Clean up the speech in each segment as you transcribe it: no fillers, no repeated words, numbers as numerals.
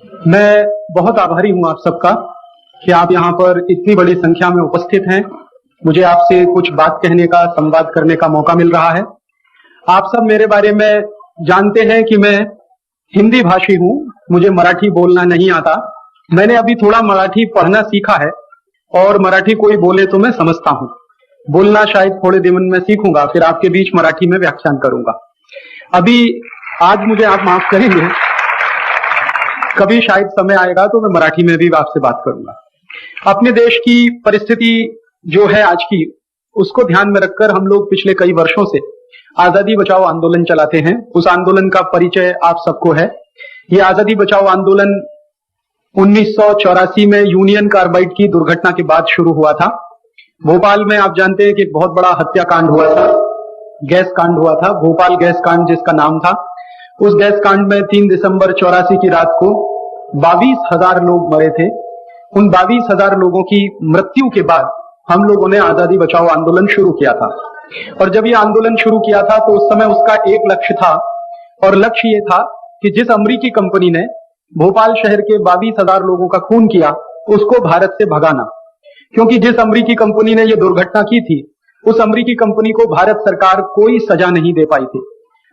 मैं बहुत आभारी हूं आप सबका कि आप यहाँ पर इतनी बड़ी संख्या में उपस्थित हैं। मुझे आपसे कुछ बात कहने का, संवाद करने का मौका मिल रहा है। आप सब मेरे बारे में जानते हैं कि मैं हिंदी भाषी हूं, मुझे मराठी बोलना नहीं आता। मैंने अभी थोड़ा मराठी पढ़ना सीखा है और मराठी कोई बोले तो मैं समझता हूं। बोलना शायद थोड़े दिन में सीखूंगा, फिर आपके बीच मराठी में व्याख्यान करूंगा। अभी आज मुझे आप माफ करेंगे, कभी शायद समय आएगा तो मैं मराठी में भी आपसे बात करूंगा। अपने देश की परिस्थिति जो है आज की, उसको ध्यान में रखकर हम लोग पिछले कई वर्षों से आजादी बचाओ आंदोलन चलाते हैं। उस आंदोलन का परिचय आप सबको है। ये आजादी बचाओ आंदोलन 1984 में यूनियन कार्बाइड की दुर्घटना के बाद शुरू हुआ था। भोपाल में आप जानते हैं कि एक बहुत बड़ा हत्याकांड हुआ था, गैस कांड हुआ था, भोपाल गैस कांड जिसका नाम था। उस गैस कांड में 3 दिसंबर 84 की रात को 22,000 लोग मरे थे। उन 22,000 लोगों की मृत्यु के बाद हम लोगों ने आजादी बचाओ आंदोलन शुरू किया था। और जब ये आंदोलन शुरू किया था तो उस समय उसका एक लक्ष्य था, और लक्ष्य ये था कि जिस अमेरिकी कंपनी ने भोपाल शहर के 22,000 लोगों का खून किया, उसको भारत से भगाना। क्योंकि जिस अमेरिकी कंपनी ने ये दुर्घटना की थी, उस अमेरिकी कंपनी को भारत सरकार कोई सजा नहीं दे पाई थी।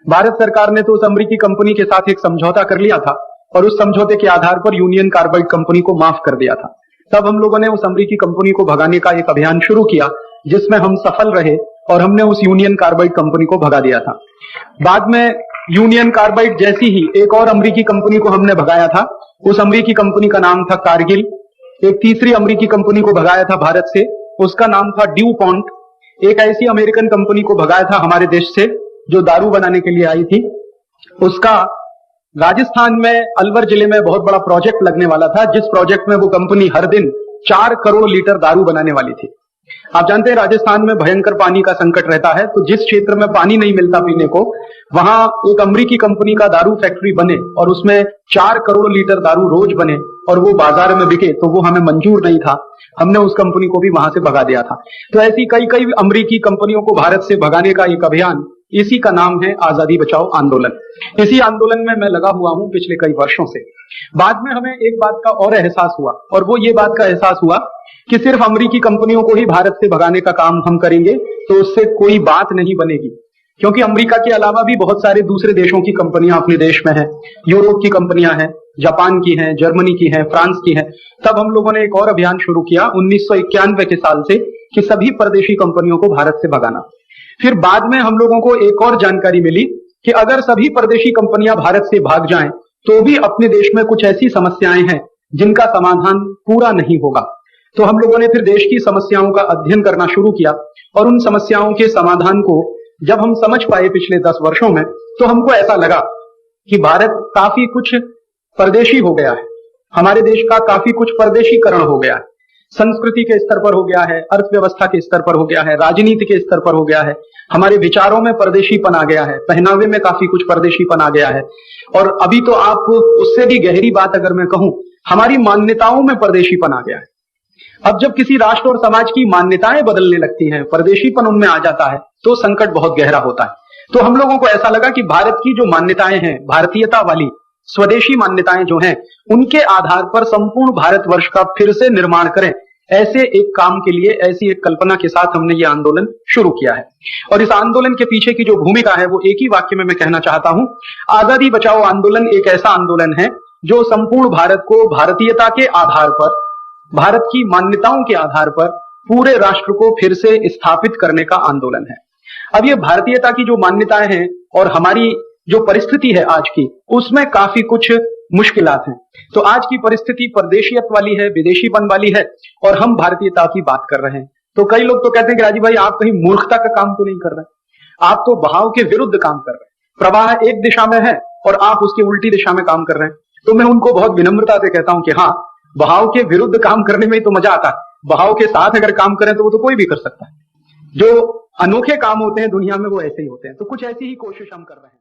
भारत सरकार ने तो उस अमेरिकी कंपनी के साथ एक समझौता कर लिया था और उस समझौते के आधार पर यूनियन कार्बाइड कंपनी को माफ कर दिया था। तब हम लोगों ने उस अमेरिकी कंपनी को भगाने का एक अभियान शुरू किया, जिसमें हम सफल रहे और हमने उस यूनियन कार्बाइड कंपनी को भगा दिया था। बाद में यूनियन कार्बाइड जैसी ही एक और अमेरिकी कंपनी को हमने भगाया था। उस अमेरिकी कंपनी का नाम था कारगिल। एक तीसरी अमेरिकी कंपनी को भगाया था भारत से, उसका नाम था ड्यू पॉन्ट। एक ऐसी अमेरिकन कंपनी को भगाया था हमारे देश से जो दारू बनाने के लिए आई थी। उसका राजस्थान में अलवर जिले में बहुत बड़ा प्रोजेक्ट लगने वाला था, जिस प्रोजेक्ट में वो कंपनी हर दिन 4 करोड़ लीटर दारू बनाने वाली थी। आप जानते हैं राजस्थान में भयंकर पानी का संकट रहता है, तो जिस क्षेत्र में पानी नहीं मिलता पीने को, वहां एक अमेरिकी कंपनी का दारू फैक्ट्री बने और उसमें 4 करोड़ लीटर दारू रोज बने और वो बाजार में बिके, तो वो हमें मंजूर नहीं था। हमने उस कंपनी को भी वहां से भगा दिया था। तो ऐसी कई कई अमेरिकी कंपनियों को भारत से भगाने का एक अभियान, इसी का नाम है आजादी बचाओ आंदोलन। इसी आंदोलन में मैं लगा हुआ हूं पिछले कई वर्षों से। बाद में हमें एक बात का और एहसास हुआ, और वो ये बात का एहसास हुआ कि सिर्फ अमेरिकी कंपनियों को ही भारत से भगाने का काम हम करेंगे तो उससे कोई बात नहीं बनेगी। क्योंकि अमेरिका के अलावा भी बहुत सारे दूसरे देशों की कंपनियां अपने देश में हैं। यूरोप की कंपनियां हैं, जापान की हैं, जर्मनी की हैं, फ्रांस की हैं। तब हम लोगों ने एक और अभियान शुरू किया 1991 के साल से कि सभी परदेशी कंपनियों को भारत से भगाना। फिर बाद में हम लोगों को एक और जानकारी मिली कि अगर सभी परदेशी कंपनियां भारत से भाग जाएं तो भी अपने देश में कुछ ऐसी समस्याएं हैं जिनका समाधान पूरा नहीं होगा। तो हम लोगों ने फिर देश की समस्याओं का अध्ययन करना शुरू किया, और उन समस्याओं के समाधान को जब हम समझ पाए पिछले 10 वर्षों में, तो हमको ऐसा लगा कि भारत काफी कुछ परदेशी हो गया है। हमारे देश का काफी कुछ परदेशीकरण हो गया है। संस्कृति के स्तर पर हो गया है, अर्थव्यवस्था के स्तर पर हो गया है, राजनीति के स्तर पर हो गया है, हमारे विचारों में परदेशीपन आ गया है, पहनावे में काफी कुछ परदेशीपन आ गया है। और अभी तो आप उससे भी गहरी बात अगर मैं कहूं, हमारी मान्यताओं में परदेशीपन आ गया है। अब जब किसी राष्ट्र और समाज की मान्यताएं बदलने लगती हैं, परदेशीपन उनमें आ जाता है, तो संकट बहुत गहरा होता है। तो हम लोगों को ऐसा लगा कि भारत की जो मान्यताएं हैं, भारतीयता वाली स्वदेशी मान्यताएं जो हैं, उनके आधार पर संपूर्ण भारतवर्ष का फिर से निर्माण करें। ऐसे एक काम के लिए, ऐसी एक कल्पना के साथ हमने ये आंदोलन शुरू किया है। और इस आंदोलन के पीछे की जो भूमिका है वो एक ही वाक्य में मैं कहना चाहता हूं। आजादी बचाओ आंदोलन एक ऐसा आंदोलन है जो संपूर्ण भारत को भारतीयता के आधार पर, भारत की मान्यताओं के आधार पर पूरे राष्ट्र को फिर से स्थापित करने का आंदोलन है। अब ये भारतीयता की जो मान्यताएं हैं और हमारी जो परिस्थिति है आज की, उसमें काफी कुछ मुश्किलात हैं। तो आज की परिस्थिति परदेशियत वाली है, विदेशीपन वाली है, और हम भारतीयता की बात कर रहे हैं। तो कई लोग तो कहते हैं कि राजीव भाई आप कहीं मूर्खता का काम तो नहीं कर रहे, आप तो बहाव के विरुद्ध काम कर रहे हैं। प्रवाह एक दिशा में है और आप उसके उल्टी दिशा में काम कर रहे हैं। तो मैं उनको बहुत विनम्रता से कहता हूं कि हाँ, बहाव के विरुद्ध काम करने में तो मजा आता है, बहाव के साथ अगर काम करें तो वो तो कोई भी कर सकता है। जो अनोखे काम होते हैं दुनिया में वो ऐसे ही होते हैं। तो कुछ ऐसी ही कोशिश हम कर रहे हैं।